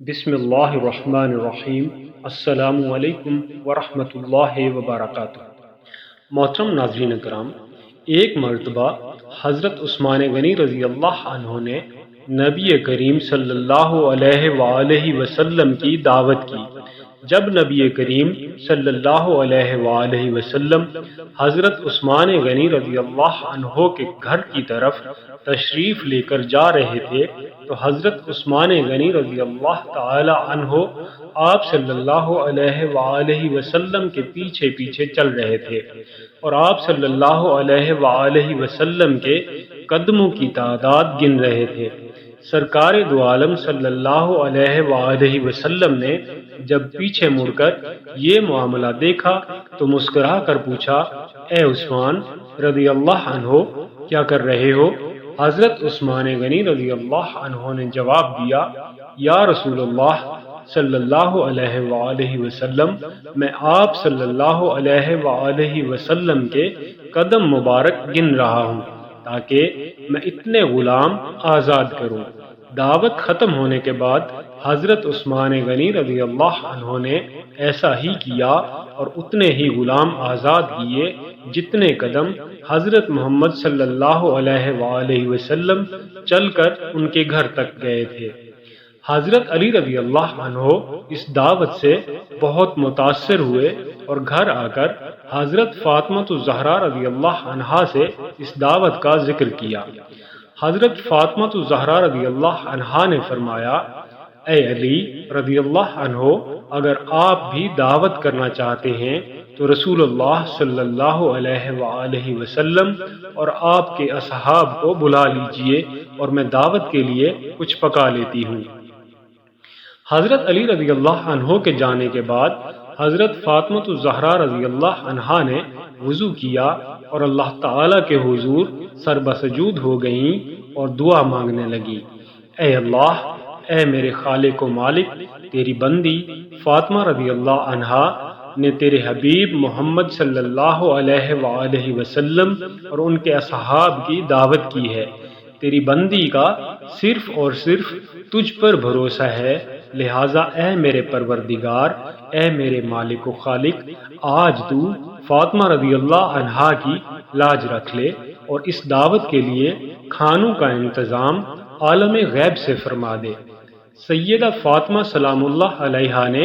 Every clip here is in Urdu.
بسم اللہ الرحمن الرحیم۔ السلام علیکم ورحمۃ اللہ وبرکاتہ۔ محترم ناظرین کرام، ایک مرتبہ حضرت عثمان غنی رضی اللہ عنہ نے نبی کریم صلی اللہ علیہ وآلہ وسلم کی دعوت کی۔ جب نبی کریم صلی اللہ علیہ وآلہ وسلم حضرت عثمان غنی رضی اللہ عنہ کے گھر کی طرف تشریف لے کر جا رہے تھے تو حضرت عثمان غنی رضی اللہ تعالی عنہ آپ صلی اللہ علیہ وآلہ وسلم کے پیچھے پیچھے چل رہے تھے اور آپ صلی اللہ علیہ وآلہ وسلم کے قدموں کی تعداد گن رہے تھے۔ سرکار دو عالم صلی اللہ علیہ وآلہ وسلم نے جب پیچھے مڑ کر یہ معاملہ دیکھا تو مسکرا کر پوچھا، اے عثمان رضی اللہ عنہ، کیا کر رہے ہو؟ حضرت عثمان غنی رضی اللہ عنہ نے جواب دیا، یا رسول اللہ صلی اللہ علیہ وآلہ وسلم، میں آپ صلی اللہ علیہ وآلہ وسلم کے قدم مبارک گن رہا ہوں تاکہ میں اتنے غلام آزاد کروں۔ دعوت ختم ہونے کے بعد حضرت عثمان غنی رضی اللہ عنہ نے ایسا ہی کیا اور اتنے ہی غلام آزاد کیے جتنے قدم حضرت محمد صلی اللہ علیہ وآلہ وسلم چل کر ان کے گھر تک گئے تھے۔ حضرت علی رضی اللہ عنہ اس دعوت سے بہت متاثر ہوئے اور گھر آ کر حضرت فاطمہ الزہرا رضی اللہ عنہا سے اس دعوت کا ذکر کیا۔ حضرت فاطمہ الزہرا رضی اللہ عنہا نے فرمایا، اے علی رضی اللہ عنہ، اگر آپ بھی دعوت کرنا چاہتے ہیں تو رسول اللہ صلی اللہ علیہ وآلہ وسلم اور آپ کے اصحاب کو بلا لیجئے اور میں دعوت کے لیے کچھ پکا لیتی ہوں۔ حضرت علی رضی اللہ عنہ کے جانے کے بعد حضرت فاطمہ الزہرا رضی اللہ عنہا نے وضو کیا اور اللہ تعالی کے حضور سر بسجود ہو گئیں اور دعا مانگنے لگی، اے اللہ، اے میرے خالق و مالک، تیری بندی فاطمہ رضی اللہ عنہا نے تیرے حبیب محمد صلی اللہ علیہ وآلہ وسلم اور ان کے اصحاب کی دعوت کی ہے۔ تیری بندی کا صرف اور صرف تجھ پر بھروسہ ہے، لہٰذا اے میرے پروردگار، اے میرے مالک و خالق، آج تو فاطمہ رضی اللہ عنہا کی لاج رکھ لے اور اس دعوت کے لیے کھانوں کا انتظام عالم غیب سے فرما دے۔ سیدہ فاطمہ سلام اللہ علیہا نے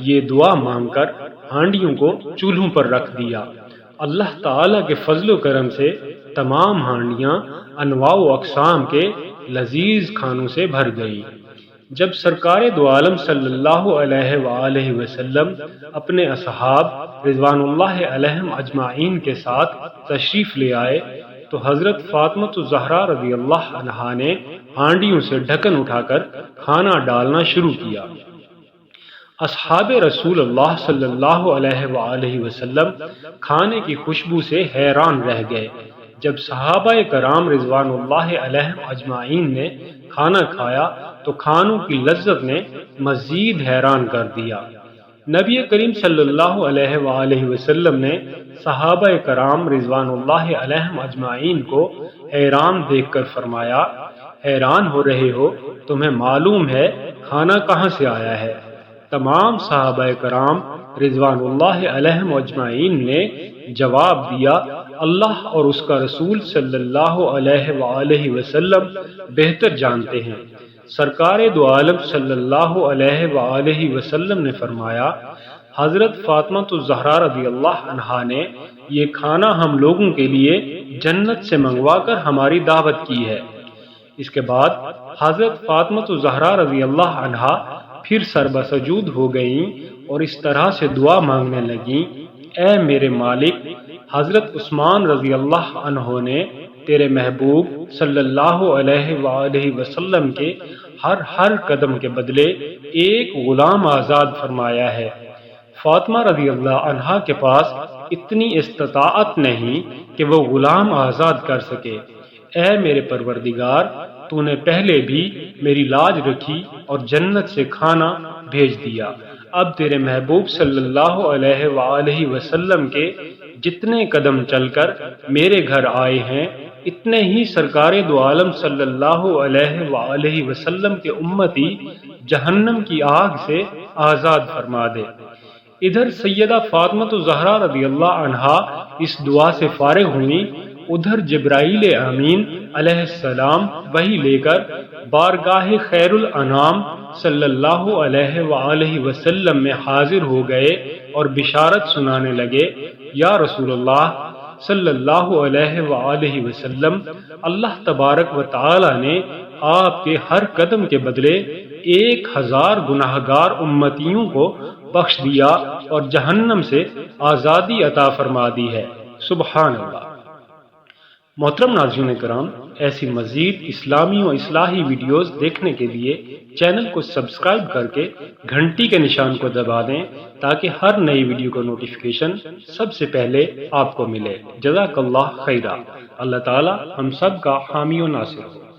یہ دعا مانگ کر ہانڈیوں کو چولہوں پر رکھ دیا۔ اللہ تعالی کے فضل و کرم سے تمام ہانڈیاں انواع و اقسام کے لذیذ کھانوں سے بھر گئی۔ جب سرکار دو عالم صلی اللہ علیہ وآلہ وسلم اپنے اصحاب رضوان اللہ علیہم اجمعین کے ساتھ تشریف لے آئے تو حضرت فاطمہ الزہرا رضی اللہ عنہا نے ہانڈیوں سے ڈھکن اٹھا کر کھانا ڈالنا شروع کیا۔ اصحاب رسول اللہ صلی اللہ علیہ وآلہ وسلم کھانے کی خوشبو سے حیران رہ گئے۔ جب صحابہ کرام رضوان اللہ علیہم اجمعین نے کھانا کھایا تو کھانوں کی لذت نے مزید حیران کر دیا۔ نبی کریم صلی اللہ علیہ وآلہ وسلم نے صحابہ کرام رضوان اللہ علیہم اجمعین کو حیران دیکھ کر فرمایا، حیران ہو رہے ہو؟ تمہیں معلوم ہے کھانا کہاں سے آیا ہے؟ تمام صحابہ کرام رضوان اللہ علیہم اجمعین نے جواب دیا، اللہ اور اس کا رسول صلی اللہ علیہ وآلہ وسلم بہتر جانتے ہیں۔ سرکار دو عالم صلی اللہ علیہ وآلہ وسلم نے فرمایا، حضرت فاطمہ الزہرا رضی اللہ عنہا نے یہ کھانا ہم لوگوں کے لیے جنت سے منگوا کر ہماری دعوت کی ہے۔ اس کے بعد حضرت فاطمہ الزہرا رضی اللہ عنہا پھر سر بسجود ہو گئیں اور اس طرح سے دعا مانگنے لگیں، اے میرے مالک، حضرت عثمان رضی اللہ عنہ نے تیرے محبوب صلی اللہ علیہ وآلہ وسلم کے ہر قدم کے بدلے ایک غلام آزاد فرمایا ہے۔ فاطمہ رضی اللہ عنہا کے پاس اتنی استطاعت نہیں کہ وہ غلام آزاد کر سکے۔ اے میرے پروردگار، تو نے پہلے بھی میری لاج رکھی اور جنت سے کھانا بھیج دیا، اب تیرے محبوب صلی اللہ علیہ وآلہ وسلم کے جتنے قدم چل کر میرے گھر آئے ہیں اتنے ہی سرکار دو عالم صلی اللہ علیہ وآلہ وسلم کے امتی جہنم کی آگ سے آزاد فرما دے۔ ادھر سیدہ فاطمہ زہرا رضی اللہ عنہا اس دعا سے فارغ ہوئیں، ادھر جبرائیل امین علیہ السلام وحی لے کر بارگاہ خیر الانام صلی اللہ علیہ وآلہ وسلم میں حاضر ہو گئے اور بشارت سنانے لگے، یا رسول اللہ صلی اللہ علیہ وآلہ وسلم، اللہ تبارک و تعالی نے آپ کے ہر قدم کے بدلے 1000 گناہگار امتیوں کو بخش دیا اور جہنم سے آزادی عطا فرما دی ہے۔ سبحان اللہ۔ محترم ناظرین کرام، ایسی مزید اسلامی و اصلاحی ویڈیوز دیکھنے کے لیے چینل کو سبسکرائب کر کے گھنٹی کے نشان کو دبا دیں تاکہ ہر نئی ویڈیو کا نوٹیفیکیشن سب سے پہلے آپ کو ملے۔ جزاک اللہ خیرہ۔ اللہ تعالی ہم سب کا حامی و ناصر ہو۔